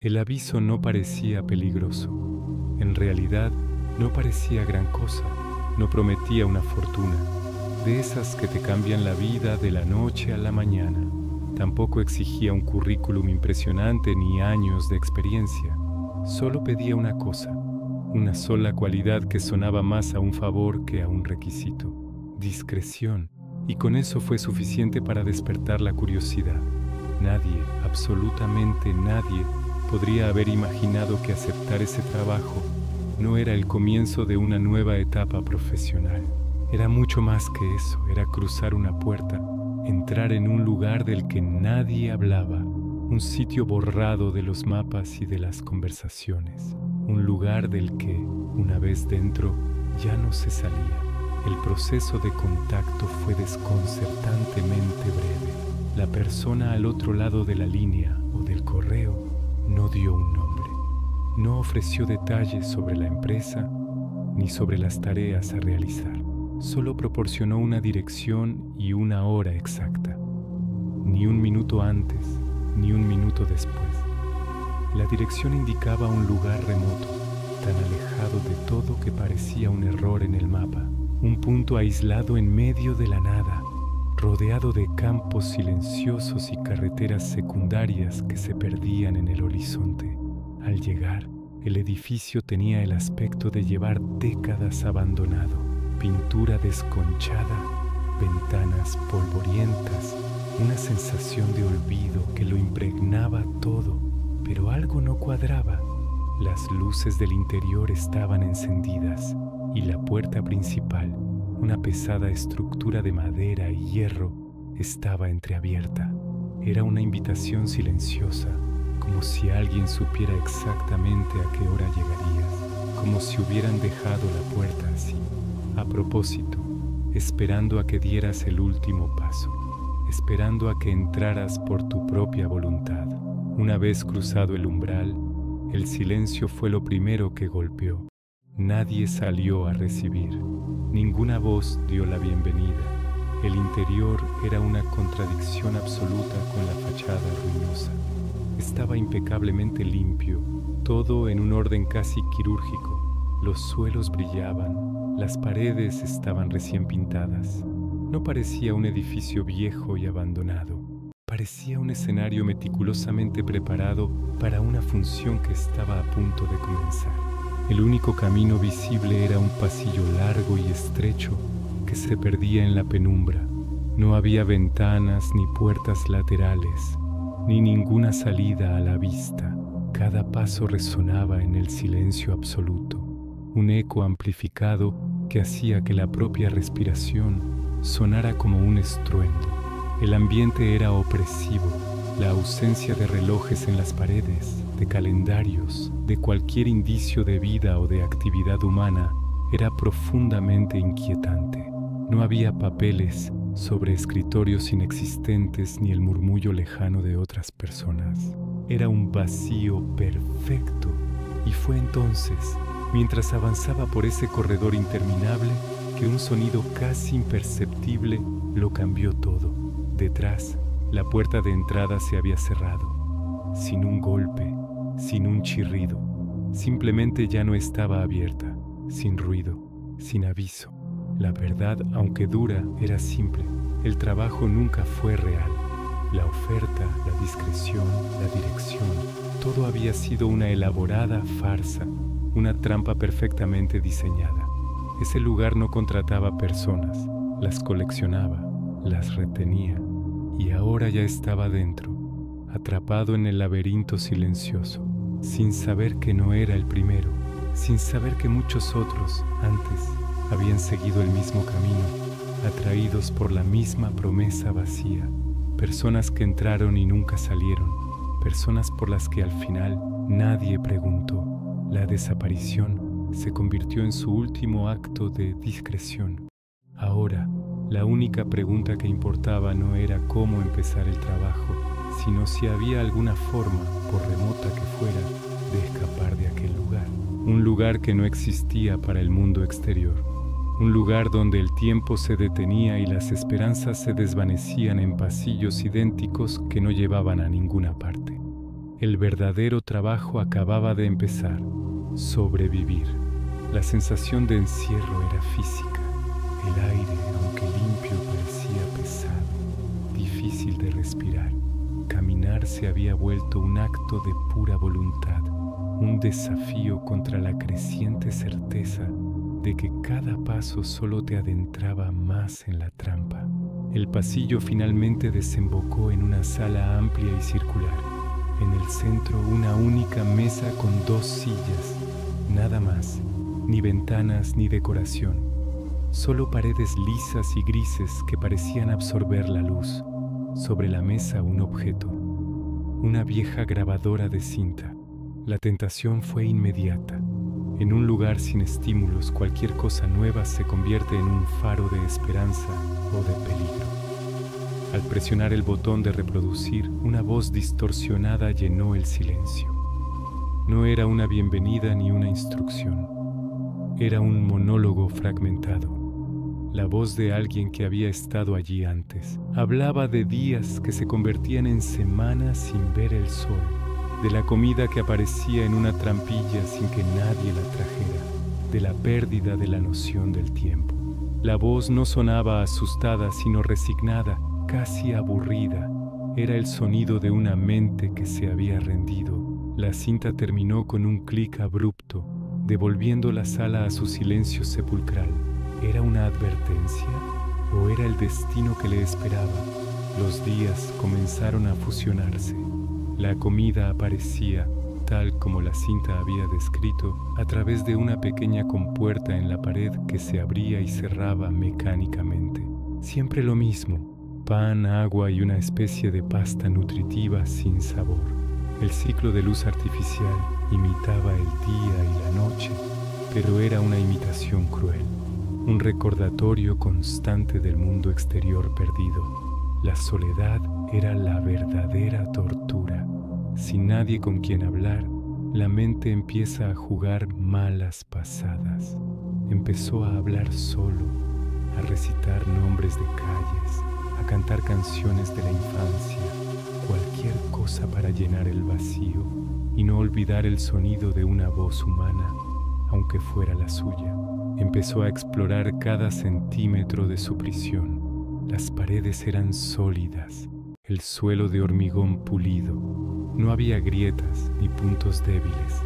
El aviso no parecía peligroso. En realidad, no parecía gran cosa. No prometía una fortuna, de esas que te cambian la vida de la noche a la mañana. Tampoco exigía un currículum impresionante ni años de experiencia. Solo pedía una cosa, una sola cualidad que sonaba más a un favor que a un requisito: discreción. Y con eso fue suficiente para despertar la curiosidad. Nadie, absolutamente nadie, podría haber imaginado que aceptar ese trabajo no era el comienzo de una nueva etapa profesional. Era mucho más que eso, era cruzar una puerta, entrar en un lugar del que nadie hablaba, un sitio borrado de los mapas y de las conversaciones, un lugar del que, una vez dentro, ya no se salía. El proceso de contacto fue desconcertantemente breve. La persona al otro lado de la línea o del correo no dio un nombre. No ofreció detalles sobre la empresa ni sobre las tareas a realizar. Solo proporcionó una dirección y una hora exacta. Ni un minuto antes, ni un minuto después. La dirección indicaba un lugar remoto, tan alejado de todo que parecía un error en el mapa. Un punto aislado en medio de la nada, rodeado de campos silenciosos y carreteras secundarias que se perdían en el horizonte. Al llegar, el edificio tenía el aspecto de llevar décadas abandonado. Pintura desconchada, ventanas polvorientas, una sensación de olvido que lo impregnaba todo, pero algo no cuadraba. Las luces del interior estaban encendidas y la puerta principal, una pesada estructura de madera y hierro, estaba entreabierta. Era una invitación silenciosa, como si alguien supiera exactamente a qué hora llegarías, como si hubieran dejado la puerta así, a propósito, esperando a que dieras el último paso, esperando a que entraras por tu propia voluntad. Una vez cruzado el umbral, el silencio fue lo primero que golpeó. Nadie salió a recibir. Ninguna voz dio la bienvenida. El interior era una contradicción absoluta con la fachada ruinosa. Estaba impecablemente limpio, todo en un orden casi quirúrgico. Los suelos brillaban, las paredes estaban recién pintadas. No parecía un edificio viejo y abandonado. Parecía un escenario meticulosamente preparado para una función que estaba a punto de comenzar. El único camino visible era un pasillo largo y estrecho que se perdía en la penumbra. No había ventanas ni puertas laterales, ni ninguna salida a la vista. Cada paso resonaba en el silencio absoluto, un eco amplificado que hacía que la propia respiración sonara como un estruendo. El ambiente era opresivo, la ausencia de relojes en las paredes, de calendarios, de cualquier indicio de vida o de actividad humana, era profundamente inquietante. No había papeles sobre escritorios inexistentes ni el murmullo lejano de otras personas. Era un vacío perfecto. Y fue entonces, mientras avanzaba por ese corredor interminable, que un sonido casi imperceptible lo cambió todo. Detrás, la puerta de entrada se había cerrado, sin un golpe, sin un chirrido. Simplemente ya no estaba abierta, sin ruido, sin aviso. La verdad, aunque dura, era simple. El trabajo nunca fue real. La oferta, la discreción, la dirección, todo había sido una elaborada farsa, una trampa perfectamente diseñada. Ese lugar no contrataba personas, las coleccionaba, las retenía, y ahora ya estaba dentro, atrapado en el laberinto silencioso, sin saber que no era el primero, sin saber que muchos otros, antes, habían seguido el mismo camino, atraídos por la misma promesa vacía, personas que entraron y nunca salieron, personas por las que al final nadie preguntó. La desaparición se convirtió en su último acto de discreción. Ahora, la única pregunta que importaba no era cómo empezar el trabajo, sino si había alguna forma, por remota que fuera, de escapar de aquel lugar. Un lugar que no existía para el mundo exterior. Un lugar donde el tiempo se detenía y las esperanzas se desvanecían en pasillos idénticos que no llevaban a ninguna parte. El verdadero trabajo acababa de empezar: sobrevivir. La sensación de encierro era física. El aire, aunque limpio, parecía pesado, difícil de respirar. Caminar se había vuelto un acto de pura voluntad, un desafío contra la creciente certeza de que cada paso solo te adentraba más en la trampa. El pasillo finalmente desembocó en una sala amplia y circular. En el centro, una única mesa con 2 sillas, nada más, ni ventanas ni decoración, solo paredes lisas y grises que parecían absorber la luz. Sobre la mesa un objeto, una vieja grabadora de cinta. La tentación fue inmediata. En un lugar sin estímulos, cualquier cosa nueva se convierte en un faro de esperanza o de peligro. Al presionar el botón de reproducir, una voz distorsionada llenó el silencio. No era una bienvenida ni una instrucción. Era un monólogo fragmentado. La voz de alguien que había estado allí antes. Hablaba de días que se convertían en semanas sin ver el sol, de la comida que aparecía en una trampilla sin que nadie la trajera, de la pérdida de la noción del tiempo. La voz no sonaba asustada, sino resignada, casi aburrida. Era el sonido de una mente que se había rendido. La cinta terminó con un clic abrupto, devolviendo la sala a su silencio sepulcral. ¿Era una advertencia o era el destino que le esperaba? Los días comenzaron a fusionarse. La comida aparecía, tal como la cinta había descrito, a través de una pequeña compuerta en la pared que se abría y cerraba mecánicamente. Siempre lo mismo: pan, agua y una especie de pasta nutritiva sin sabor. El ciclo de luz artificial imitaba el día y la noche, pero era una imitación cruel. Un recordatorio constante del mundo exterior perdido. La soledad era la verdadera tortura. Sin nadie con quien hablar, la mente empieza a jugar malas pasadas. Empezó a hablar solo, a recitar nombres de calles, a cantar canciones de la infancia, cualquier cosa para llenar el vacío y no olvidar el sonido de una voz humana, aunque fuera la suya. Empezó a explorar cada centímetro de su prisión. Las paredes eran sólidas, el suelo de hormigón pulido. No había grietas ni puntos débiles.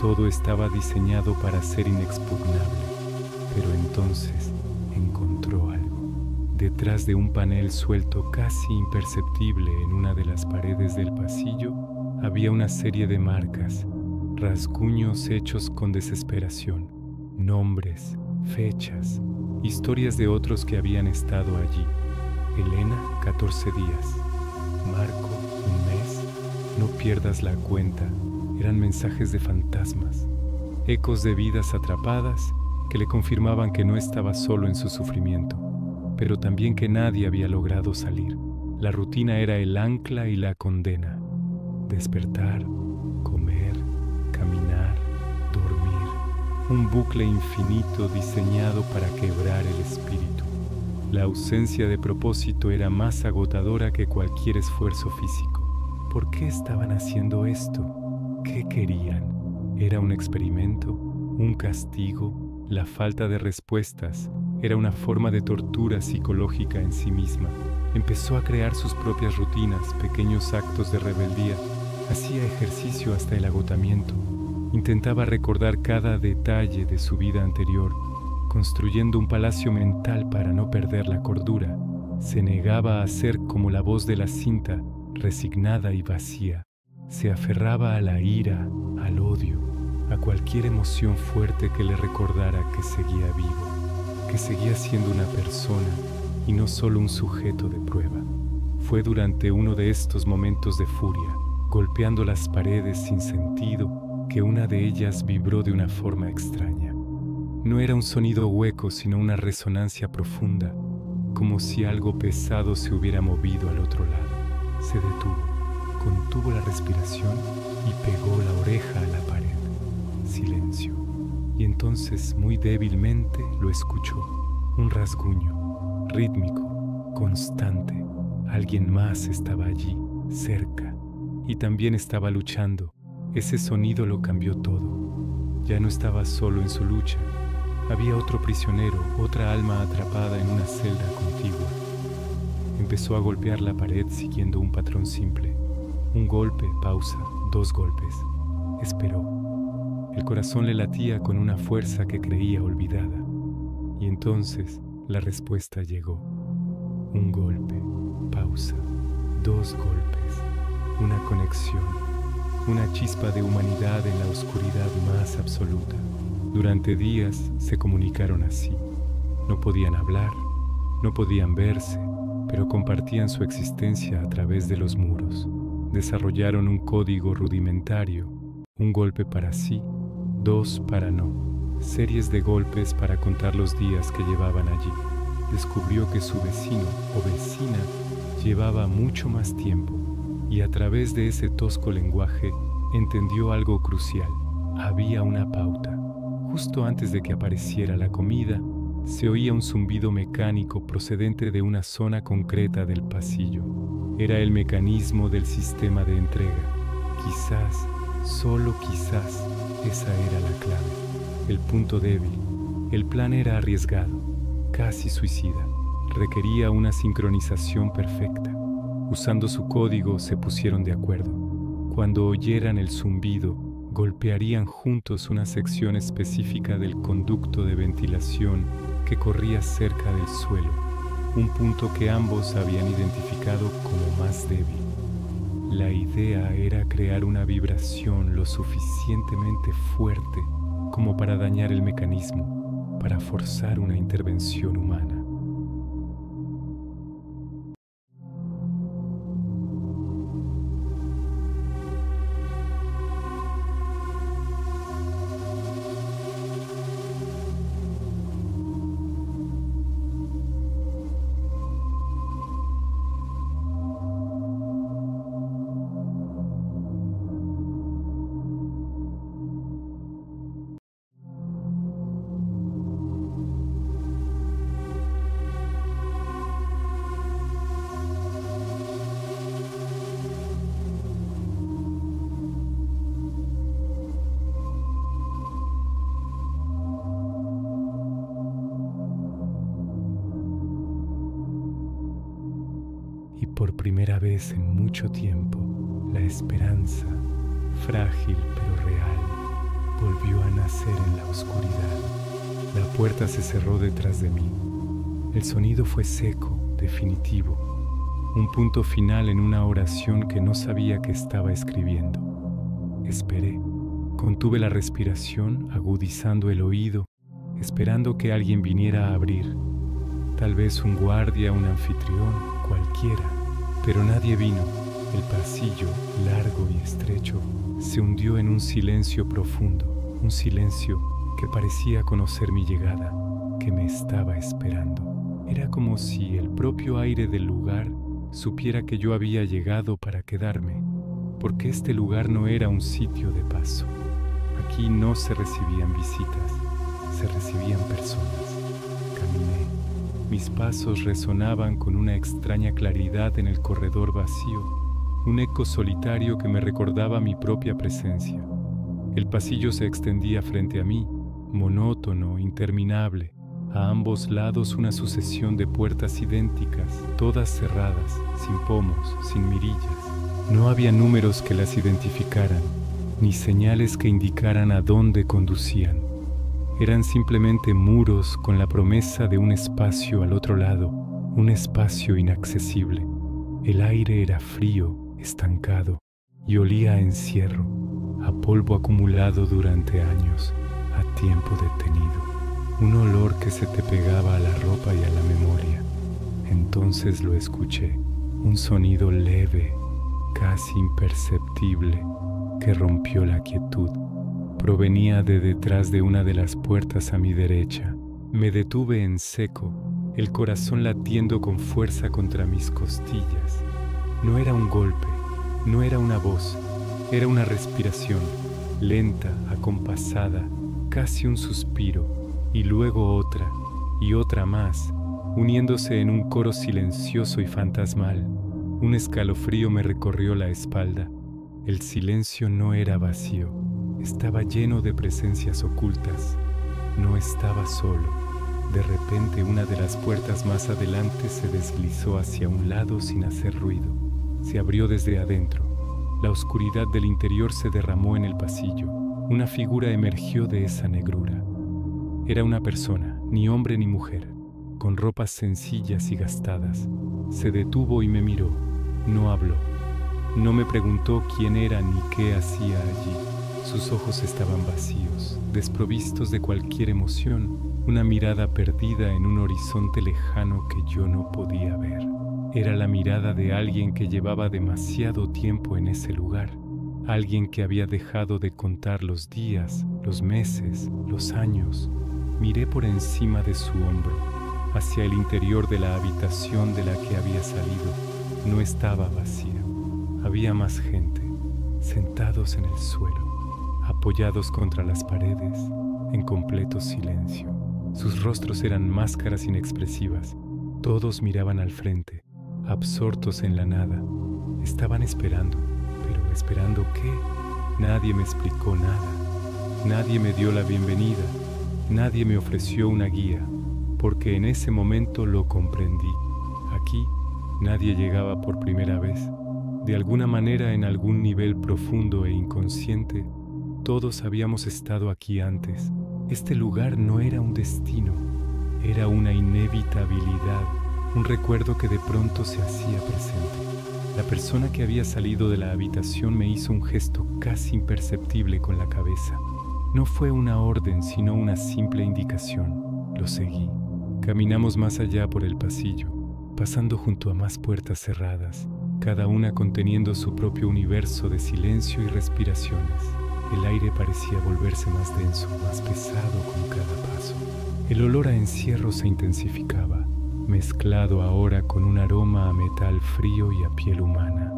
Todo estaba diseñado para ser inexpugnable. Pero entonces encontró algo. Detrás de un panel suelto casi imperceptible en una de las paredes del pasillo, había una serie de marcas, rasguños hechos con desesperación. Nombres, fechas, historias de otros que habían estado allí. Elena, 14 días. Marco, un mes. No pierdas la cuenta. Eran mensajes de fantasmas, ecos de vidas atrapadas que le confirmaban que no estaba solo en su sufrimiento, pero también que nadie había logrado salir. La rutina era el ancla y la condena. Despertar, comer, caminar, dormir. Un bucle infinito diseñado para quebrar el espíritu. La ausencia de propósito era más agotadora que cualquier esfuerzo físico. ¿Por qué estaban haciendo esto? ¿Qué querían? ¿Era un experimento? ¿Un castigo? La falta de respuestas era una forma de tortura psicológica en sí misma. Empezó a crear sus propias rutinas, pequeños actos de rebeldía. Hacía ejercicio hasta el agotamiento. Intentaba recordar cada detalle de su vida anterior, construyendo un palacio mental para no perder la cordura. Se negaba a ser como la voz de la cinta, resignada y vacía. Se aferraba a la ira, al odio, a cualquier emoción fuerte que le recordara que seguía vivo, que seguía siendo una persona y no solo un sujeto de prueba. Fue durante uno de estos momentos de furia, golpeando las paredes sin sentido, que una de ellas vibró de una forma extraña. No era un sonido hueco, sino una resonancia profunda, como si algo pesado se hubiera movido al otro lado. Se detuvo, contuvo la respiración y pegó la oreja a la pared. Silencio. Y entonces, muy débilmente, lo escuchó. Un rasguño, rítmico, constante. Alguien más estaba allí, cerca, y también estaba luchando. Ese sonido lo cambió todo. Ya no estaba solo en su lucha. Había otro prisionero, otra alma atrapada en una celda contigua. Empezó a golpear la pared siguiendo un patrón simple. Un golpe, pausa, 2 golpes. Esperó. El corazón le latía con una fuerza que creía olvidada. Y entonces la respuesta llegó. Un golpe, pausa, 2 golpes. Una conexión, una chispa de humanidad en la oscuridad más absoluta. Durante días se comunicaron así. No podían hablar, no podían verse, pero compartían su existencia a través de los muros. Desarrollaron un código rudimentario, un golpe para sí, 2 para no, series de golpes para contar los días que llevaban allí. Descubrió que su vecino o vecina llevaba mucho más tiempo y a través de ese tosco lenguaje entendió algo crucial. Había una pauta. Justo antes de que apareciera la comida, se oía un zumbido mecánico procedente de una zona concreta del pasillo. Era el mecanismo del sistema de entrega. Quizás, solo quizás, esa era la clave. El punto débil. El plan era arriesgado, casi suicida. Requería una sincronización perfecta. Usando su código se pusieron de acuerdo. Cuando oyeran el zumbido, golpearían juntos una sección específica del conducto de ventilación que corría cerca del suelo, un punto que ambos habían identificado como más débil. La idea era crear una vibración lo suficientemente fuerte como para dañar el mecanismo, para forzar una intervención humana. Y por primera vez en mucho tiempo, la esperanza, frágil pero real, volvió a nacer en la oscuridad. La puerta se cerró detrás de mí. El sonido fue seco, definitivo, un punto final en una oración que no sabía que estaba escribiendo. Esperé, contuve la respiración, agudizando el oído, esperando que alguien viniera a abrir. Tal vez un guardia, un anfitrión, cualquiera, pero nadie vino. El pasillo, largo y estrecho, se hundió en un silencio profundo, un silencio que parecía conocer mi llegada, que me estaba esperando. Era como si el propio aire del lugar supiera que yo había llegado para quedarme, porque este lugar no era un sitio de paso. Aquí no se recibían visitas, se recibían personas. Caminé. Mis pasos resonaban con una extraña claridad en el corredor vacío, un eco solitario que me recordaba mi propia presencia. El pasillo se extendía frente a mí, monótono, interminable. A ambos lados una sucesión de puertas idénticas, todas cerradas, sin pomos, sin mirillas. No había números que las identificaran, ni señales que indicaran a dónde conducían. Eran simplemente muros con la promesa de un espacio al otro lado, un espacio inaccesible. El aire era frío, estancado, y olía a encierro, a polvo acumulado durante años, a tiempo detenido. Un olor que se te pegaba a la ropa y a la memoria. Entonces lo escuché, un sonido leve, casi imperceptible, que rompió la quietud. Provenía de detrás de una de las puertas a mi derecha. Me detuve en seco, el corazón latiendo con fuerza contra mis costillas. No era un golpe, no era una voz, era una respiración, lenta, acompasada, casi un suspiro, y luego otra, y otra más, uniéndose en un coro silencioso y fantasmal. Un escalofrío me recorrió la espalda. El silencio no era vacío, estaba lleno de presencias ocultas. No estaba solo. De repente una de las puertas más adelante se deslizó hacia un lado sin hacer ruido. Se abrió desde adentro. La oscuridad del interior se derramó en el pasillo. Una figura emergió de esa negrura. Era una persona, ni hombre ni mujer, con ropas sencillas y gastadas. Se detuvo y me miró. No habló. No me preguntó quién era ni qué hacía allí. Sus ojos estaban vacíos, desprovistos de cualquier emoción, una mirada perdida en un horizonte lejano que yo no podía ver. Era la mirada de alguien que llevaba demasiado tiempo en ese lugar, alguien que había dejado de contar los días, los meses, los años. Miré por encima de su hombro, hacia el interior de la habitación de la que había salido. No estaba vacía. Había más gente, sentados en el suelo, apoyados contra las paredes, en completo silencio. Sus rostros eran máscaras inexpresivas. Todos miraban al frente, absortos en la nada. Estaban esperando, pero ¿esperando qué? Nadie me explicó nada. Nadie me dio la bienvenida. Nadie me ofreció una guía, porque en ese momento lo comprendí. Aquí nadie llegaba por primera vez. De alguna manera, en algún nivel profundo e inconsciente, todos habíamos estado aquí antes. Este lugar no era un destino, era una inevitabilidad, un recuerdo que de pronto se hacía presente. La persona que había salido de la habitación me hizo un gesto casi imperceptible con la cabeza. No fue una orden, sino una simple indicación. Lo seguí. Caminamos más allá por el pasillo, pasando junto a más puertas cerradas, cada una conteniendo su propio universo de silencio y respiraciones. El aire parecía volverse más denso, más pesado con cada paso. El olor a encierro se intensificaba, mezclado ahora con un aroma a metal frío y a piel humana.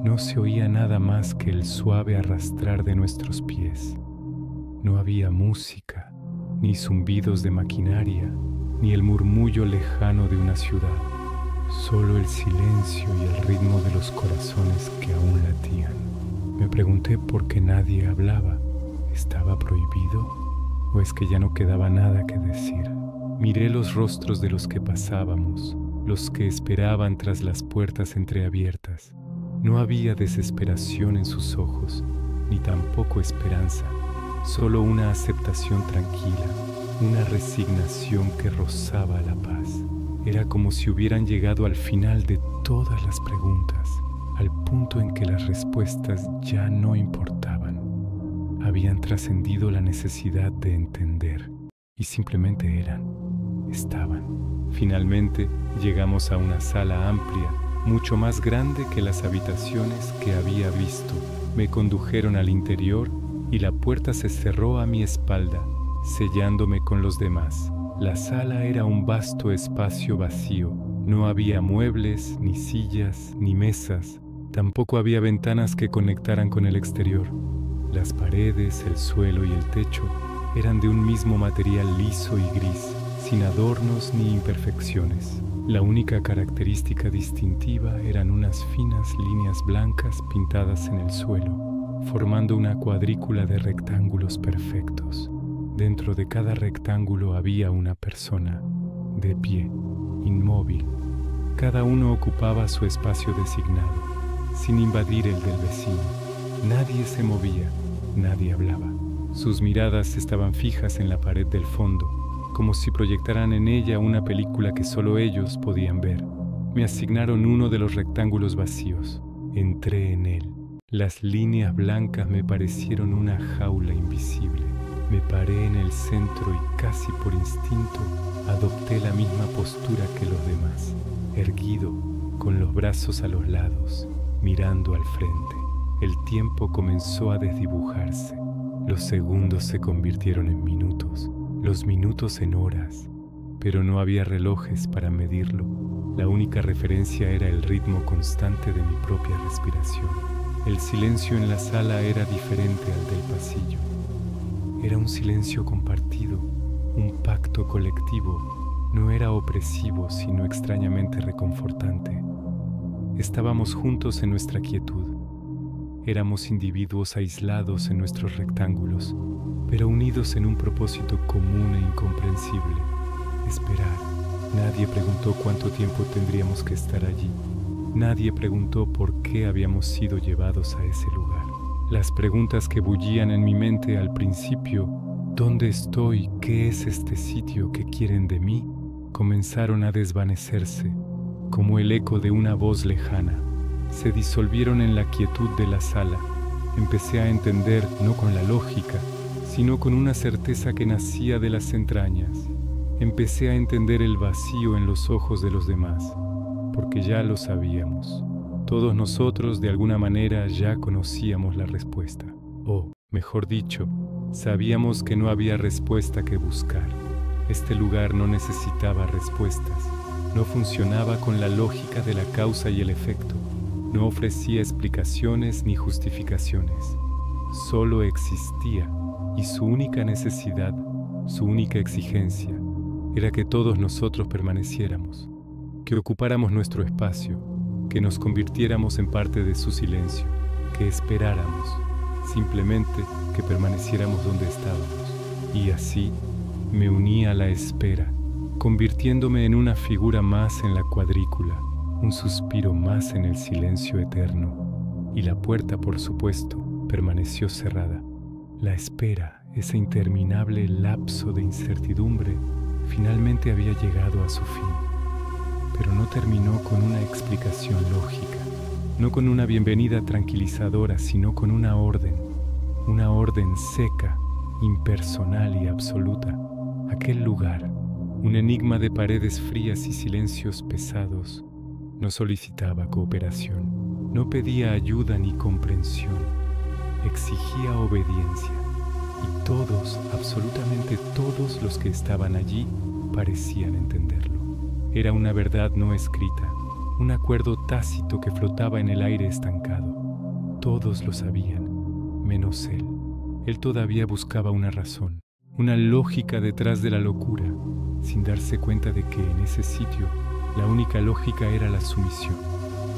No se oía nada más que el suave arrastrar de nuestros pies. No había música, ni zumbidos de maquinaria, ni el murmullo lejano de una ciudad. Solo el silencio y el ritmo de los corazones que aún latían. Me pregunté por qué nadie hablaba. ¿Estaba prohibido? ¿O es que ya no quedaba nada que decir? Miré los rostros de los que pasábamos, los que esperaban tras las puertas entreabiertas. No había desesperación en sus ojos, ni tampoco esperanza, solo una aceptación tranquila, una resignación que rozaba la paz. Era como si hubieran llegado al final de todas las preguntas, al punto en que las respuestas ya no importaban. Habían trascendido la necesidad de entender y simplemente estaban. Finalmente llegamos a una sala amplia, mucho más grande que las habitaciones que había visto. Me condujeron al interior y la puerta se cerró a mi espalda, sellándome con los demás. La sala era un vasto espacio vacío. No había muebles, ni sillas, ni mesas. Tampoco había ventanas que conectaran con el exterior. Las paredes, el suelo y el techo eran de un mismo material liso y gris, sin adornos ni imperfecciones. La única característica distintiva eran unas finas líneas blancas pintadas en el suelo, formando una cuadrícula de rectángulos perfectos. Dentro de cada rectángulo había una persona, de pie, inmóvil. Cada uno ocupaba su espacio designado, sin invadir el del vecino. Nadie se movía, nadie hablaba. Sus miradas estaban fijas en la pared del fondo, como si proyectaran en ella una película que solo ellos podían ver. Me asignaron uno de los rectángulos vacíos. Entré en él. Las líneas blancas me parecieron una jaula invisible. Me paré en el centro y casi por instinto adopté la misma postura que los demás, erguido, con los brazos a los lados, mirando al frente. El tiempo comenzó a desdibujarse. Los segundos se convirtieron en minutos, los minutos en horas, pero no había relojes para medirlo. La única referencia era el ritmo constante de mi propia respiración. El silencio en la sala era diferente al del pasillo. Era un silencio compartido, un pacto colectivo. No era opresivo, sino extrañamente reconfortante. Estábamos juntos en nuestra quietud. Éramos individuos aislados en nuestros rectángulos, pero unidos en un propósito común e incomprensible: esperar. Nadie preguntó cuánto tiempo tendríamos que estar allí. Nadie preguntó por qué habíamos sido llevados a ese lugar. Las preguntas que bullían en mi mente al principio, ¿dónde estoy? ¿Qué es este sitio? ¿Qué quieren de mí?, comenzaron a desvanecerse, como el eco de una voz lejana. Se disolvieron en la quietud de la sala. Empecé a entender, no con la lógica, sino con una certeza que nacía de las entrañas. Empecé a entender el vacío en los ojos de los demás, porque ya lo sabíamos. Todos nosotros, de alguna manera, ya conocíamos la respuesta. O, mejor dicho, sabíamos que no había respuesta que buscar. Este lugar no necesitaba respuestas. No funcionaba con la lógica de la causa y el efecto. No ofrecía explicaciones ni justificaciones. Solo existía, y su única necesidad, su única exigencia, era que todos nosotros permaneciéramos, que ocupáramos nuestro espacio, que nos convirtiéramos en parte de su silencio, que esperáramos, simplemente que permaneciéramos donde estábamos. Y así me uní a la espera, convirtiéndome en una figura más en la cuadrícula, un suspiro más en el silencio eterno. Y la puerta, por supuesto, permaneció cerrada. La espera, ese interminable lapso de incertidumbre, finalmente había llegado a su fin. Pero no terminó con una explicación lógica, no con una bienvenida tranquilizadora, sino con una orden seca, impersonal y absoluta. Aquel lugar, un enigma de paredes frías y silencios pesados, no solicitaba cooperación, no pedía ayuda ni comprensión, exigía obediencia. Y todos, absolutamente todos los que estaban allí, parecían entenderlo. Era una verdad no escrita, un acuerdo tácito que flotaba en el aire estancado. Todos lo sabían, menos él. Él todavía buscaba una razón, una lógica detrás de la locura, sin darse cuenta de que en ese sitio la única lógica era la sumisión.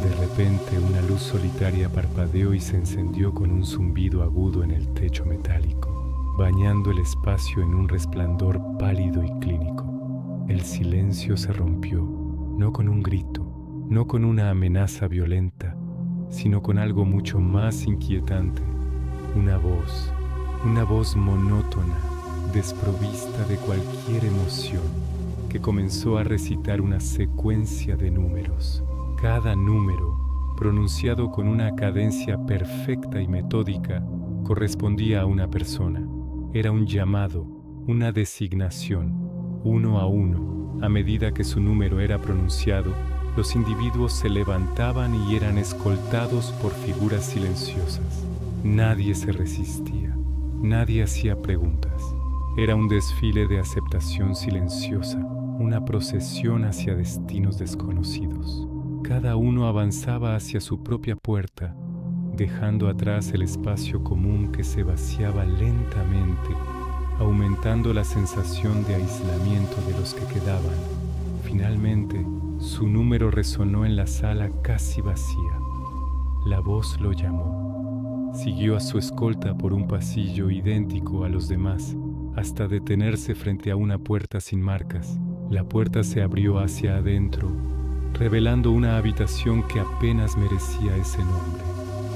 De repente una luz solitaria parpadeó y se encendió con un zumbido agudo en el techo metálico, bañando el espacio en un resplandor pálido y clínico. El silencio se rompió, no con un grito, no con una amenaza violenta, sino con algo mucho más inquietante. Una voz monótona, desprovista de cualquier emoción, que comenzó a recitar una secuencia de números. Cada número, pronunciado con una cadencia perfecta y metódica, correspondía a una persona. Era un llamado, una designación. Uno a uno, a medida que su número era pronunciado, los individuos se levantaban y eran escoltados por figuras silenciosas. Nadie se resistía, nadie hacía preguntas. Era un desfile de aceptación silenciosa, una procesión hacia destinos desconocidos. Cada uno avanzaba hacia su propia puerta, dejando atrás el espacio común que se vaciaba lentamente, aumentando la sensación de aislamiento de los que quedaban. Finalmente, su número resonó en la sala casi vacía. La voz lo llamó. Siguió a su escolta por un pasillo idéntico a los demás, hasta detenerse frente a una puerta sin marcas. La puerta se abrió hacia adentro, revelando una habitación que apenas merecía ese nombre.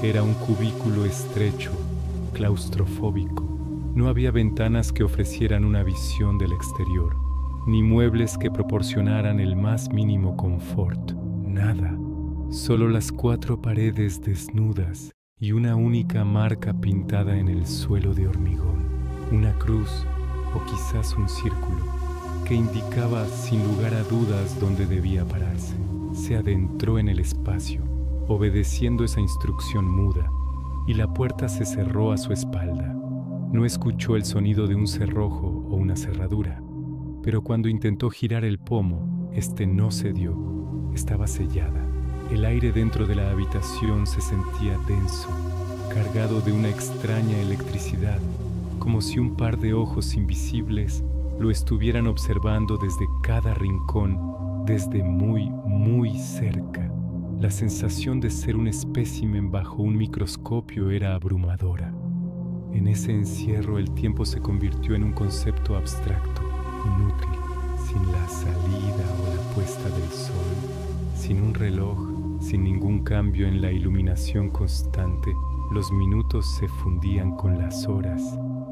Era un cubículo estrecho, claustrofóbico. No había ventanas que ofrecieran una visión del exterior, ni muebles que proporcionaran el más mínimo confort. Nada. Solo las 4 paredes desnudas y una única marca pintada en el suelo de hormigón. Una cruz, o quizás un círculo, que indicaba sin lugar a dudas dónde debía pararse. Se adentró en el espacio, obedeciendo esa instrucción muda, y la puerta se cerró a su espalda. No escuchó el sonido de un cerrojo o una cerradura, pero cuando intentó girar el pomo, este no cedió. Estaba sellada. El aire dentro de la habitación se sentía denso, cargado de una extraña electricidad, como si un par de ojos invisibles lo estuvieran observando desde cada rincón, desde muy, muy cerca. La sensación de ser un espécimen bajo un microscopio era abrumadora. En ese encierro el tiempo se convirtió en un concepto abstracto, inútil, sin la salida o la puesta del sol, sin un reloj, sin ningún cambio en la iluminación constante. Los minutos se fundían con las horas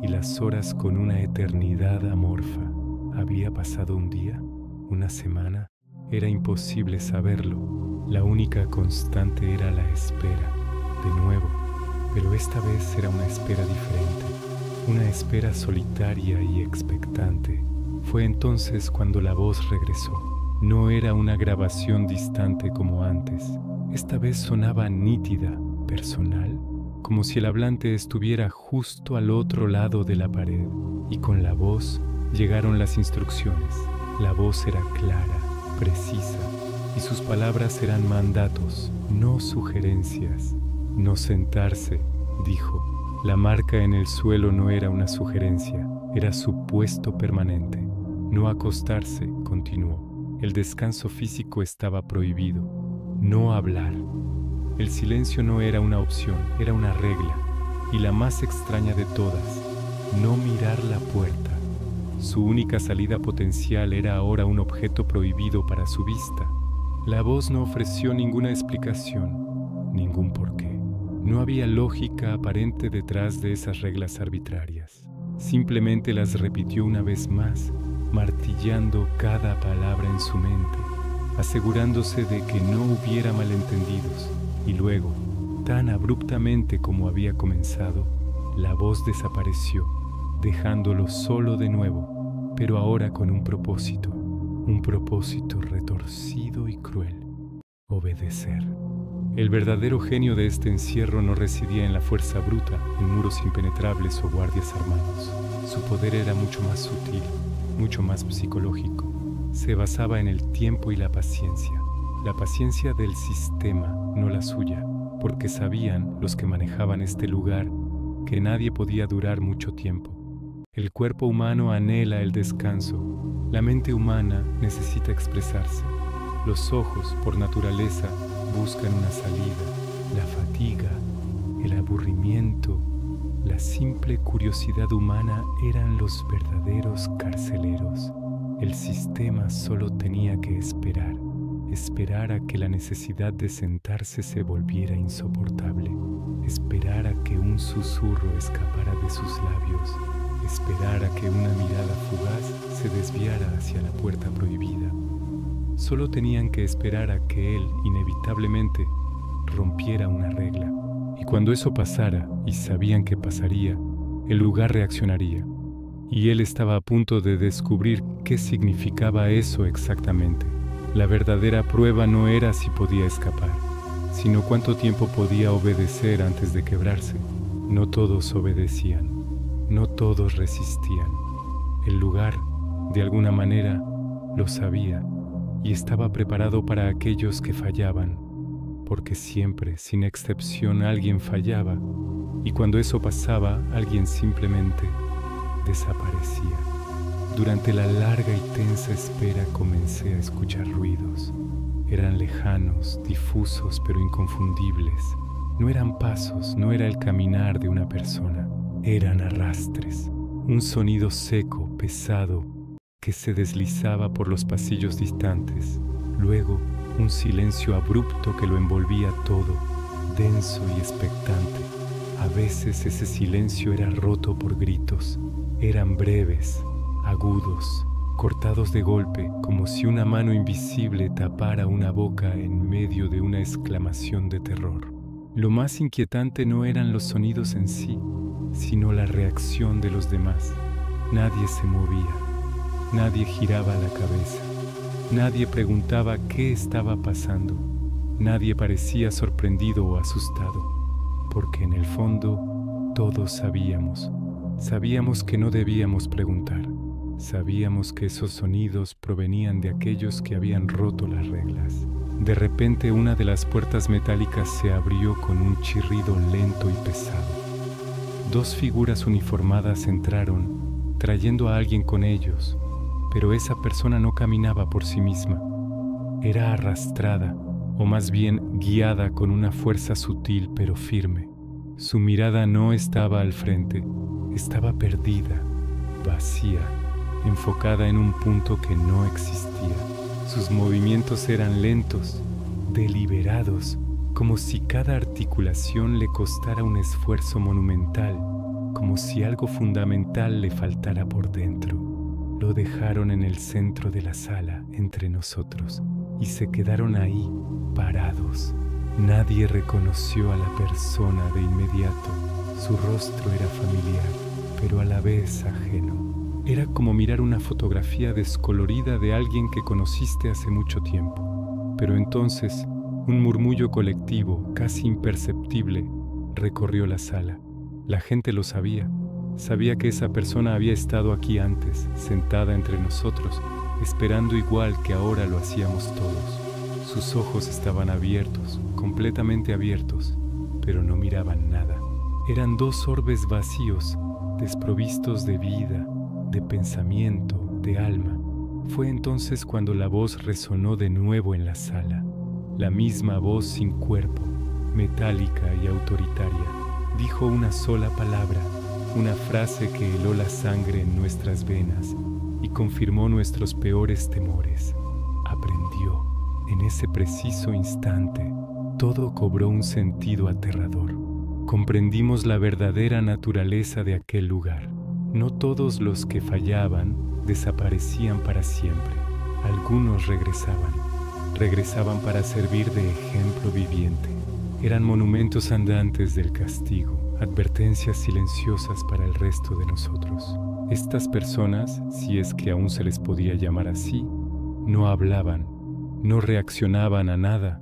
y las horas con una eternidad amorfa. ¿Había pasado un día? ¿Una semana? Era imposible saberlo. La única constante era la espera, de nuevo, pero esta vez era una espera diferente, una espera solitaria y expectante. Fue entonces cuando la voz regresó. No era una grabación distante como antes. Esta vez sonaba nítida, personal, como si el hablante estuviera justo al otro lado de la pared. Y con la voz llegaron las instrucciones. La voz era clara, precisa, y sus palabras eran mandatos, no sugerencias. No sentarse, dijo. La marca en el suelo no era una sugerencia, era su puesto permanente. No acostarse, continuó. El descanso físico estaba prohibido. No hablar. El silencio no era una opción, era una regla. Y la más extraña de todas, no mirar la puerta. Su única salida potencial era ahora un objeto prohibido para su vista. La voz no ofreció ninguna explicación, ningún porqué. No había lógica aparente detrás de esas reglas arbitrarias. Simplemente las repitió una vez más, martillando cada palabra en su mente, asegurándose de que no hubiera malentendidos. Y luego, tan abruptamente como había comenzado, la voz desapareció, dejándolo solo de nuevo, pero ahora con un propósito retorcido y cruel: obedecer. El verdadero genio de este encierro no residía en la fuerza bruta, en muros impenetrables o guardias armados. Su poder era mucho más sutil, mucho más psicológico. Se basaba en el tiempo y la paciencia del sistema, no la suya, porque sabían los que manejaban este lugar que nadie podía durar mucho tiempo. El cuerpo humano anhela el descanso, la mente humana necesita expresarse. Los ojos, por naturaleza, buscan una salida. La fatiga, el aburrimiento, la simple curiosidad humana eran los verdaderos carceleros. El sistema solo tenía que esperar a que la necesidad de sentarse se volviera insoportable, esperar a que un susurro escapara de sus labios, esperar a que una mirada fugaz se desviara hacia la puerta prohibida. Solo tenían que esperar a que él, inevitablemente, rompiera una regla. Y cuando eso pasara, y sabían que pasaría, el lugar reaccionaría. Y él estaba a punto de descubrir qué significaba eso exactamente. La verdadera prueba no era si podía escapar, sino cuánto tiempo podía obedecer antes de quebrarse. No todos obedecían, no todos resistían. El lugar, de alguna manera, lo sabía y estaba preparado para aquellos que fallaban, porque siempre, sin excepción, alguien fallaba, y cuando eso pasaba, alguien simplemente desaparecía. Durante la larga y tensa espera comencé a escuchar ruidos. Eran lejanos, difusos pero inconfundibles. No eran pasos, no era el caminar de una persona. Eran arrastres, un sonido seco, pesado, que se deslizaba por los pasillos distantes. Luego, un silencio abrupto que lo envolvía todo, denso y expectante. A veces ese silencio era roto por gritos. Eran breves, agudos, cortados de golpe, como si una mano invisible tapara una boca en medio de una exclamación de terror. Lo más inquietante no eran los sonidos en sí, sino la reacción de los demás. Nadie se movía, nadie giraba la cabeza, nadie preguntaba qué estaba pasando, nadie parecía sorprendido o asustado, porque en el fondo todos sabíamos que no debíamos preguntar. Sabíamos que esos sonidos provenían de aquellos que habían roto las reglas. De repente una de las puertas metálicas se abrió con un chirrido lento y pesado. Dos figuras uniformadas entraron, trayendo a alguien con ellos, pero esa persona no caminaba por sí misma. Era arrastrada, o más bien guiada con una fuerza sutil pero firme. Su mirada no estaba al frente, estaba perdida, vacía, enfocada en un punto que no existía. Sus movimientos eran lentos, deliberados, como si cada articulación le costara un esfuerzo monumental, como si algo fundamental le faltara por dentro. Lo dejaron en el centro de la sala, entre nosotros, y se quedaron ahí, parados. Nadie reconoció a la persona de inmediato. Su rostro era familiar, pero a la vez ajeno. Era como mirar una fotografía descolorida de alguien que conociste hace mucho tiempo. Pero entonces, un murmullo colectivo, casi imperceptible, recorrió la sala. La gente lo sabía. Sabía que esa persona había estado aquí antes, sentada entre nosotros, esperando igual que ahora lo hacíamos todos. Sus ojos estaban abiertos, completamente abiertos, pero no miraban nada. Eran dos orbes vacíos, desprovistos de vida, de pensamiento, de alma. Fue entonces cuando la voz resonó de nuevo en la sala. La misma voz sin cuerpo, metálica y autoritaria, dijo una sola palabra, una frase que heló la sangre en nuestras venas y confirmó nuestros peores temores. Aprendió. En ese preciso instante, todo cobró un sentido aterrador. Comprendimos la verdadera naturaleza de aquel lugar. No todos los que fallaban desaparecían para siempre. Algunos regresaban para servir de ejemplo viviente. Eran monumentos andantes del castigo, advertencias silenciosas para el resto de nosotros. Estas personas, si es que aún se les podía llamar así, no hablaban, no reaccionaban a nada,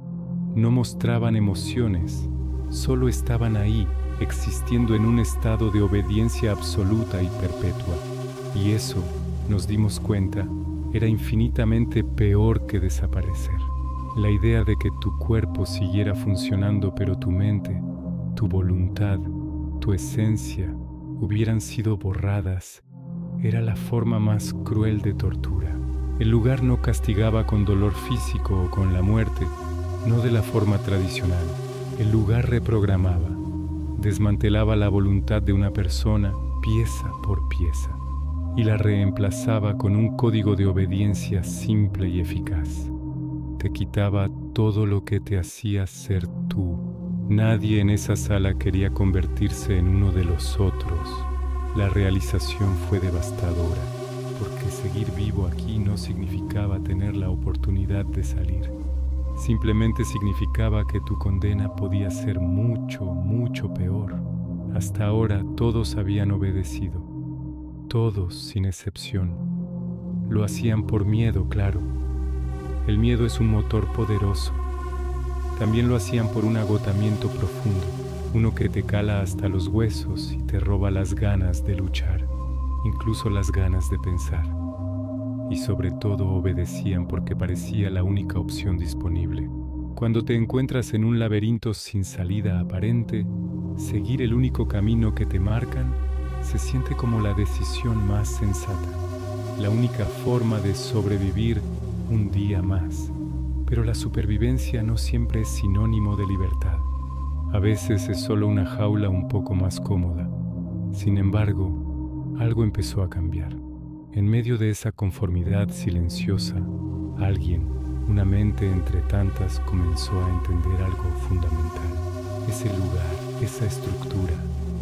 no mostraban emociones, solo estaban ahí, existiendo en un estado de obediencia absoluta y perpetua. Y eso, nos dimos cuenta, era infinitamente peor que desaparecer. La idea de que tu cuerpo siguiera funcionando, pero tu mente, tu voluntad, tu esencia hubieran sido borradas, era la forma más cruel de tortura. El lugar no castigaba con dolor físico o con la muerte, no de la forma tradicional. El lugar reprogramaba, desmantelaba la voluntad de una persona pieza por pieza y la reemplazaba con un código de obediencia simple y eficaz. Te quitaba todo lo que te hacía ser tú. Nadie en esa sala quería convertirse en uno de los otros. La realización fue devastadora, porque seguir vivo aquí no significaba tener la oportunidad de salir. Simplemente significaba que tu condena podía ser mucho, mucho peor. Hasta ahora todos habían obedecido, todos sin excepción. Lo hacían por miedo, claro. El miedo es un motor poderoso. También lo hacían por un agotamiento profundo, uno que te cala hasta los huesos y te roba las ganas de luchar, incluso las ganas de pensar. Y sobre todo obedecían porque parecía la única opción disponible. Cuando te encuentras en un laberinto sin salida aparente, seguir el único camino que te marcan se siente como la decisión más sensata, la única forma de sobrevivir un día más. Pero la supervivencia no siempre es sinónimo de libertad. A veces es solo una jaula un poco más cómoda. Sin embargo, algo empezó a cambiar. En medio de esa conformidad silenciosa, alguien, una mente entre tantas, comenzó a entender algo fundamental. Ese lugar, esa estructura,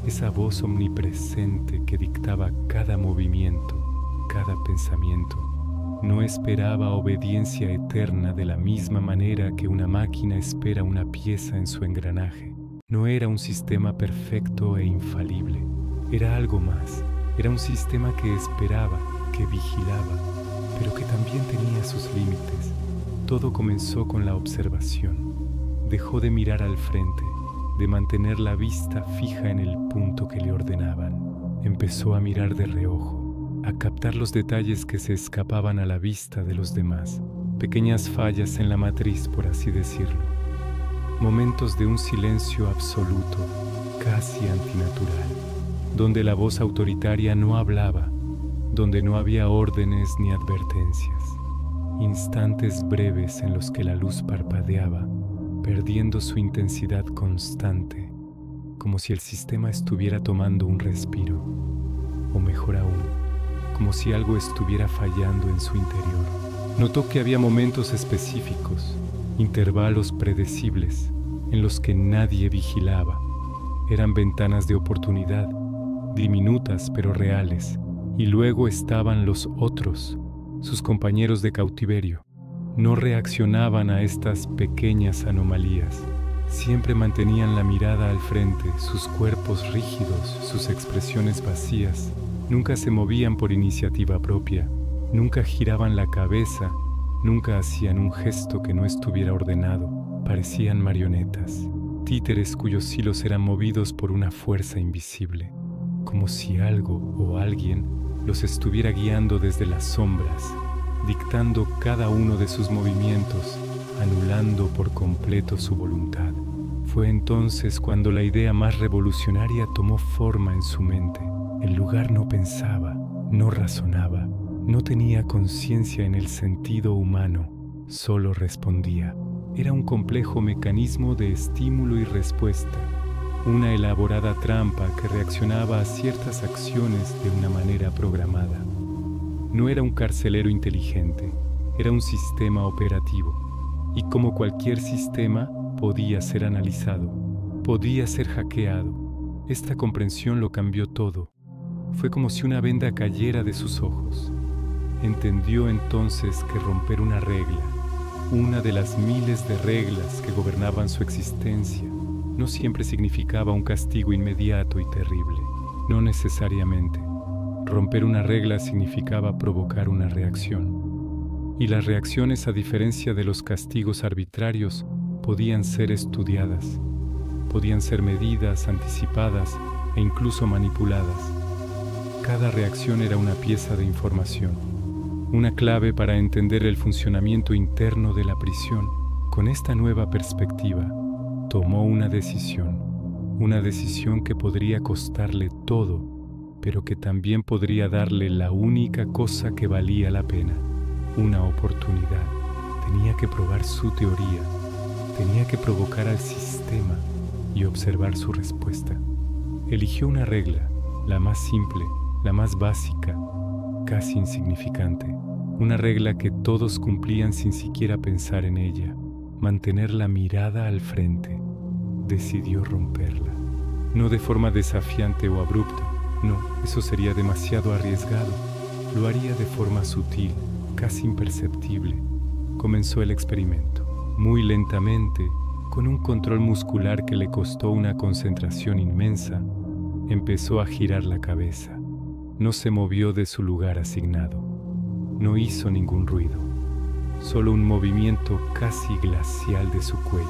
esa voz omnipresente que dictaba cada movimiento, cada pensamiento, no esperaba obediencia eterna de la misma manera que una máquina espera una pieza en su engranaje. No era un sistema perfecto e infalible. Era algo más. Era un sistema que esperaba, que vigilaba, pero que también tenía sus límites. Todo comenzó con la observación. Dejó de mirar al frente, de mantener la vista fija en el punto que le ordenaban. Empezó a mirar de reojo, a captar los detalles que se escapaban a la vista de los demás, pequeñas fallas en la matriz, por así decirlo. Momentos de un silencio absoluto, casi antinatural, donde la voz autoritaria no hablaba, donde no había órdenes ni advertencias. Instantes breves en los que la luz parpadeaba perdiendo su intensidad constante, como si el sistema estuviera tomando un respiro, o mejor aún, como si algo estuviera fallando en su interior. Notó que había momentos específicos, intervalos predecibles, en los que nadie vigilaba. Eran ventanas de oportunidad, diminutas pero reales, y luego estaban los otros, sus compañeros de cautiverio. No reaccionaban a estas pequeñas anomalías. Siempre mantenían la mirada al frente, sus cuerpos rígidos, sus expresiones vacías. Nunca se movían por iniciativa propia, nunca giraban la cabeza, nunca hacían un gesto que no estuviera ordenado. Parecían marionetas, títeres cuyos hilos eran movidos por una fuerza invisible, como si algo o alguien los estuviera guiando desde las sombras, dictando cada uno de sus movimientos, anulando por completo su voluntad. Fue entonces cuando la idea más revolucionaria tomó forma en su mente. El lugar no pensaba, no razonaba, no tenía conciencia en el sentido humano, solo respondía. Era un complejo mecanismo de estímulo y respuesta, una elaborada trampa que reaccionaba a ciertas acciones de una manera programada. No era un carcelero inteligente, era un sistema operativo, y como cualquier sistema, podía ser analizado, podía ser hackeado. Esta comprensión lo cambió todo. Fue como si una venda cayera de sus ojos. Entendió entonces que romper una regla, una de las miles de reglas que gobernaban su existencia, no siempre significaba un castigo inmediato y terrible. No necesariamente. Romper una regla significaba provocar una reacción. Y las reacciones, a diferencia de los castigos arbitrarios, podían ser estudiadas, podían ser medidas, anticipadas e incluso manipuladas. Cada reacción era una pieza de información, una clave para entender el funcionamiento interno de la prisión. Con esta nueva perspectiva, tomó una decisión que podría costarle todo, pero que también podría darle la única cosa que valía la pena, una oportunidad. Tenía que probar su teoría, tenía que provocar al sistema y observar su respuesta. Eligió una regla, la más simple, la más básica, casi insignificante, una regla que todos cumplían sin siquiera pensar en ella, mantener la mirada al frente. Decidió romperla, no de forma desafiante o abrupta, no, eso sería demasiado arriesgado. Lo haría de forma sutil, casi imperceptible. Comenzó el experimento, muy lentamente, con un control muscular que le costó una concentración inmensa. Empezó a girar la cabeza. No se movió de su lugar asignado. No hizo ningún ruido. Solo un movimiento casi glacial de su cuello,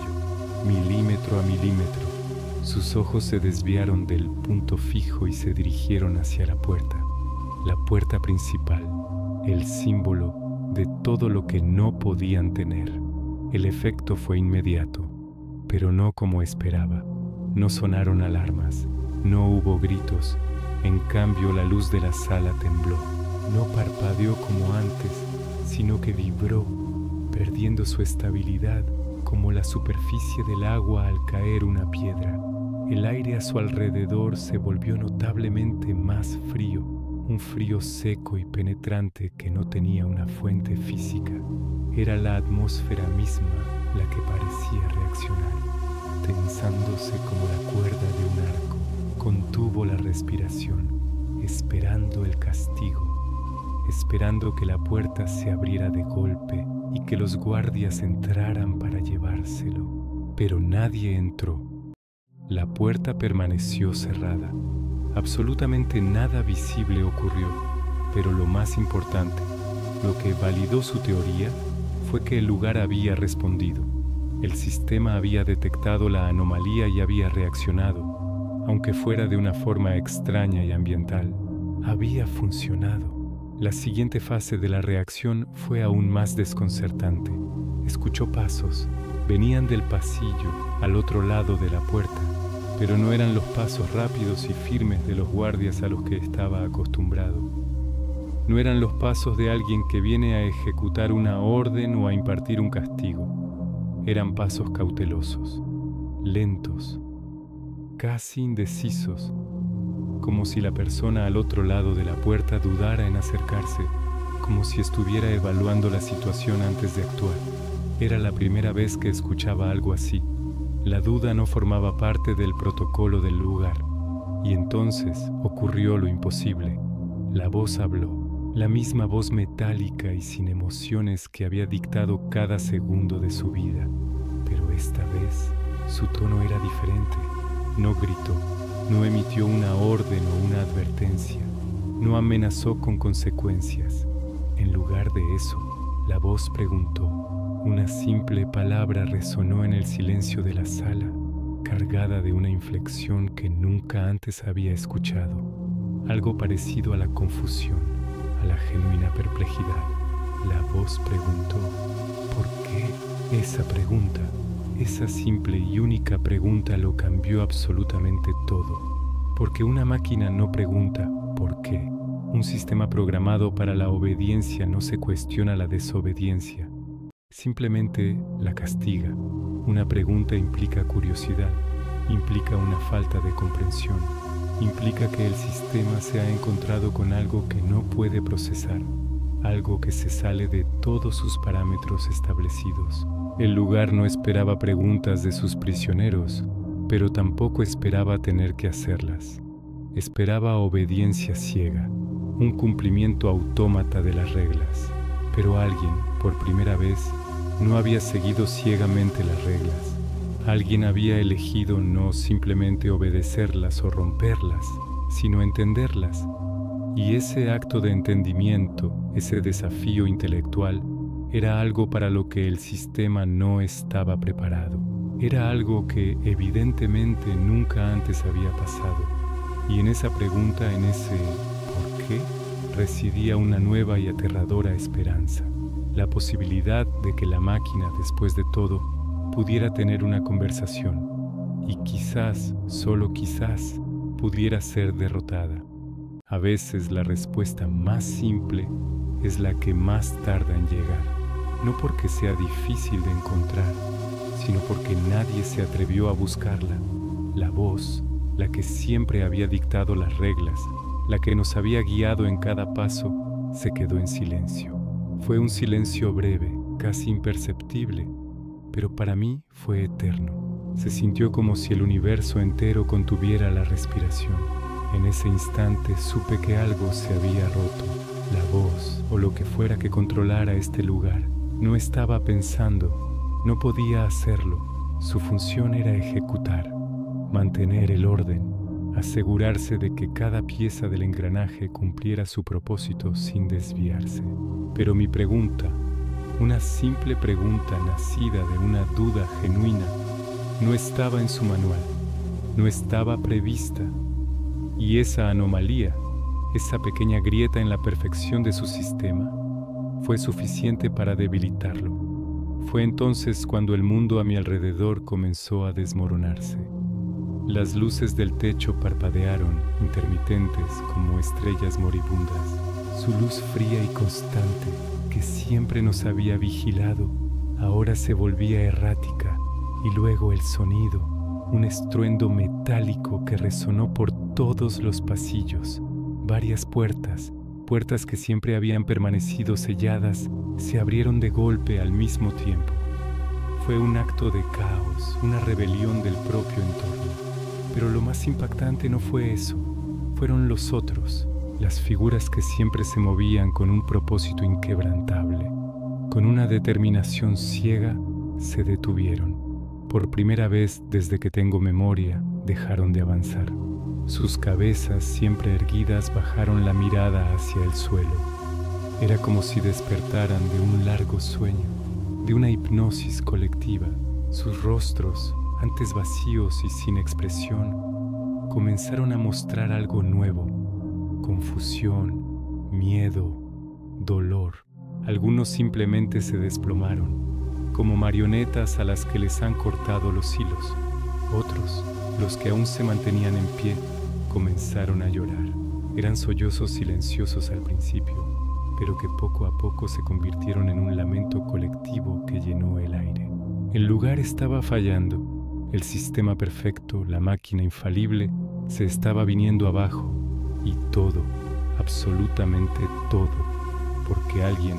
milímetro a milímetro. Sus ojos se desviaron del punto fijo y se dirigieron hacia la puerta principal, el símbolo de todo lo que no podían tener. El efecto fue inmediato, pero no como esperaba. No sonaron alarmas, no hubo gritos. En cambio, la luz de la sala tembló. No parpadeó como antes, sino que vibró, perdiendo su estabilidad como la superficie del agua al caer una piedra. El aire a su alrededor se volvió notablemente más frío, un frío seco y penetrante que no tenía una fuente física. Era la atmósfera misma la que parecía reaccionar, tensándose como la cuerda de un arco. Contuvo la respiración, esperando el castigo, esperando que la puerta se abriera de golpe y que los guardias entraran para llevárselo. Pero nadie entró. La puerta permaneció cerrada. Absolutamente nada visible ocurrió, pero lo más importante, lo que validó su teoría, fue que el lugar había respondido. El sistema había detectado la anomalía y había reaccionado, aunque fuera de una forma extraña y ambiental. Había funcionado. La siguiente fase de la reacción fue aún más desconcertante. Escuchó pasos. Venían del pasillo, al otro lado de la puerta, pero no eran los pasos rápidos y firmes de los guardias a los que estaba acostumbrado. No eran los pasos de alguien que viene a ejecutar una orden o a impartir un castigo. Eran pasos cautelosos, lentos, casi indecisos, como si la persona al otro lado de la puerta dudara en acercarse, como si estuviera evaluando la situación antes de actuar. Era la primera vez que escuchaba algo así. La duda no formaba parte del protocolo del lugar. Y entonces ocurrió lo imposible. La voz habló, la misma voz metálica y sin emociones que había dictado cada segundo de su vida. Pero esta vez su tono era diferente. No gritó, no emitió una orden o una advertencia, no amenazó con consecuencias. En lugar de eso, la voz preguntó. Una simple palabra resonó en el silencio de la sala, cargada de una inflexión que nunca antes había escuchado. Algo parecido a la confusión, a la genuina perplejidad. La voz preguntó, ¿por qué? Esa pregunta, esa simple y única pregunta lo cambió absolutamente todo. Porque una máquina no pregunta ¿por qué? Un sistema programado para la obediencia no se cuestiona la desobediencia. Simplemente la castiga. Una pregunta implica curiosidad, implica una falta de comprensión, implica que el sistema se ha encontrado con algo que no puede procesar, algo que se sale de todos sus parámetros establecidos. El lugar no esperaba preguntas de sus prisioneros, pero tampoco esperaba tener que hacerlas. Esperaba obediencia ciega, un cumplimiento autómata de las reglas. Pero alguien, por primera vez, no había seguido ciegamente las reglas. Alguien había elegido no simplemente obedecerlas o romperlas, sino entenderlas. Y ese acto de entendimiento, ese desafío intelectual, era algo para lo que el sistema no estaba preparado. Era algo que evidentemente nunca antes había pasado. Y en esa pregunta, en ese ¿por qué?, residía una nueva y aterradora esperanza. La posibilidad de que la máquina, después de todo, pudiera tener una conversación. Y quizás, solo quizás, pudiera ser derrotada. A veces la respuesta más simple es la que más tarda en llegar. No porque sea difícil de encontrar, sino porque nadie se atrevió a buscarla. La voz, la que siempre había dictado las reglas, la que nos había guiado en cada paso, se quedó en silencio. Fue un silencio breve, casi imperceptible, pero para mí fue eterno. Se sintió como si el universo entero contuviera la respiración. En ese instante supe que algo se había roto. La voz, o lo que fuera que controlara este lugar, no estaba pensando, no podía hacerlo. Su función era ejecutar, mantener el orden, asegurarse de que cada pieza del engranaje cumpliera su propósito sin desviarse. Pero mi pregunta, una simple pregunta nacida de una duda genuina, no estaba en su manual, no estaba prevista. Y esa anomalía, esa pequeña grieta en la perfección de su sistema, fue suficiente para debilitarlo. Fue entonces cuando el mundo a mi alrededor comenzó a desmoronarse. Las luces del techo parpadearon, intermitentes como estrellas moribundas. Su luz fría y constante, que siempre nos había vigilado, ahora se volvía errática. Y luego el sonido, un estruendo metálico que resonó por todos los pasillos. Varias puertas que siempre habían permanecido selladas, se abrieron de golpe al mismo tiempo. Fue un acto de caos, una rebelión del propio entorno. Pero lo más impactante no fue eso, fueron los otros, las figuras que siempre se movían con un propósito inquebrantable. Con una determinación ciega, se detuvieron. Por primera vez desde que tengo memoria, dejaron de avanzar. Sus cabezas, siempre erguidas, bajaron la mirada hacia el suelo. Era como si despertaran de un largo sueño, de una hipnosis colectiva. Sus rostros, antes vacíos y sin expresión, comenzaron a mostrar algo nuevo: confusión, miedo, dolor. Algunos simplemente se desplomaron, como marionetas a las que les han cortado los hilos. Otros, los que aún se mantenían en pie, comenzaron a llorar. Eran sollozos silenciosos al principio, pero que poco a poco se convirtieron en un lamento colectivo que llenó el aire. El lugar estaba fallando. El sistema perfecto, la máquina infalible, se estaba viniendo abajo. Y todo, absolutamente todo, porque alguien,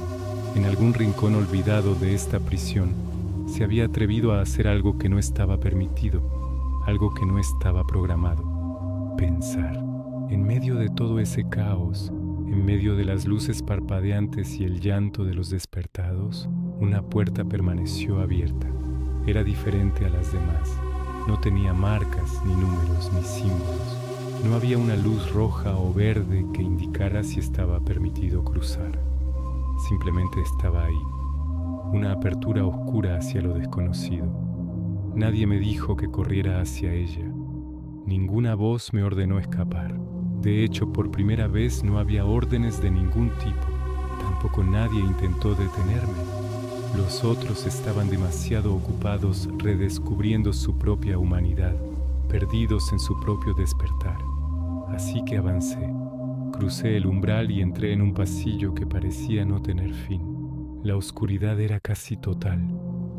en algún rincón olvidado de esta prisión, se había atrevido a hacer algo que no estaba permitido, algo que no estaba programado. Pensar. En medio de todo ese caos, en medio de las luces parpadeantes y el llanto de los despertados, una puerta permaneció abierta. Era diferente a las demás. No tenía marcas, ni números, ni símbolos. No había una luz roja o verde que indicara si estaba permitido cruzar. Simplemente estaba ahí, una apertura oscura hacia lo desconocido. Nadie me dijo que corriera hacia ella. Ninguna voz me ordenó escapar. De hecho, por primera vez no había órdenes de ningún tipo. Tampoco nadie intentó detenerme. Los otros estaban demasiado ocupados redescubriendo su propia humanidad, perdidos en su propio despertar. Así que avancé. Crucé el umbral y entré en un pasillo que parecía no tener fin. La oscuridad era casi total,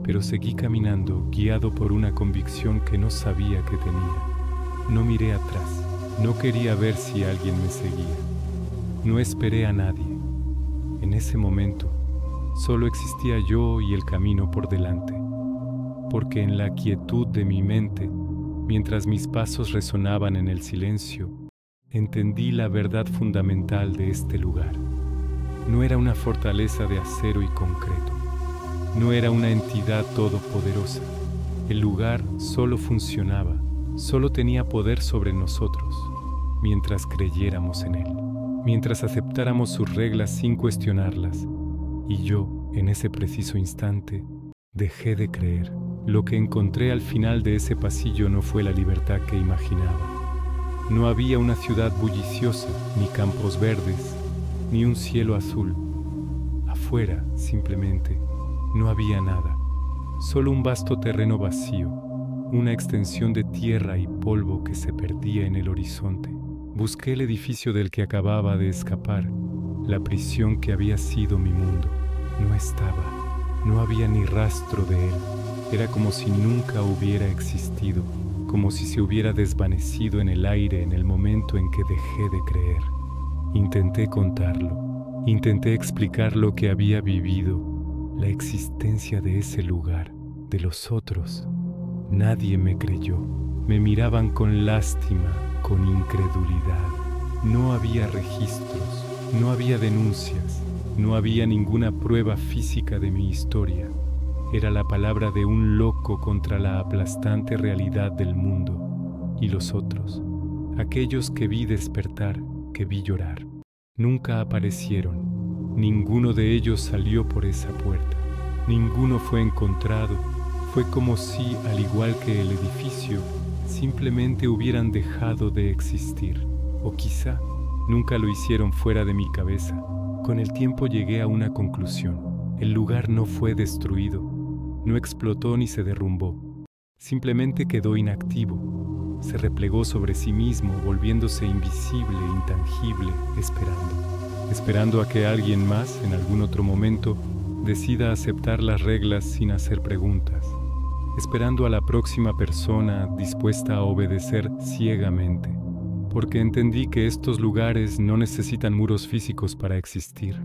pero seguí caminando, guiado por una convicción que no sabía que tenía. No miré atrás. No quería ver si alguien me seguía. No esperé a nadie. En ese momento, solo existía yo y el camino por delante. Porque en la quietud de mi mente, mientras mis pasos resonaban en el silencio, entendí la verdad fundamental de este lugar. No era una fortaleza de acero y concreto. No era una entidad todopoderosa. El lugar solo funcionaba. Solo tenía poder sobre nosotros, mientras creyéramos en él, mientras aceptáramos sus reglas sin cuestionarlas. Y yo, en ese preciso instante, dejé de creer. Lo que encontré al final de ese pasillo no fue la libertad que imaginaba. No había una ciudad bulliciosa, ni campos verdes, ni un cielo azul. Afuera, simplemente, no había nada, solo un vasto terreno vacío. Una extensión de tierra y polvo que se perdía en el horizonte. Busqué el edificio del que acababa de escapar, la prisión que había sido mi mundo. No estaba, no había ni rastro de él. Era como si nunca hubiera existido, como si se hubiera desvanecido en el aire en el momento en que dejé de creer. Intenté contarlo, intenté explicar lo que había vivido, la existencia de ese lugar, de los otros. Nadie me creyó. Me miraban con lástima, con incredulidad. No había registros, no había denuncias, no había ninguna prueba física de mi historia. Era la palabra de un loco contra la aplastante realidad del mundo. Y los otros, aquellos que vi despertar, que vi llorar, nunca aparecieron. Ninguno de ellos salió por esa puerta. Ninguno fue encontrado. Fue como si, al igual que el edificio, simplemente hubieran dejado de existir. O quizá nunca lo hicieron fuera de mi cabeza. Con el tiempo llegué a una conclusión. El lugar no fue destruido, no explotó ni se derrumbó. Simplemente quedó inactivo. Se replegó sobre sí mismo, volviéndose invisible, intangible, esperando a que alguien más, en algún otro momento, decida aceptar las reglas sin hacer preguntas. Esperando a la próxima persona dispuesta a obedecer ciegamente, porque entendí que estos lugares no necesitan muros físicos para existir.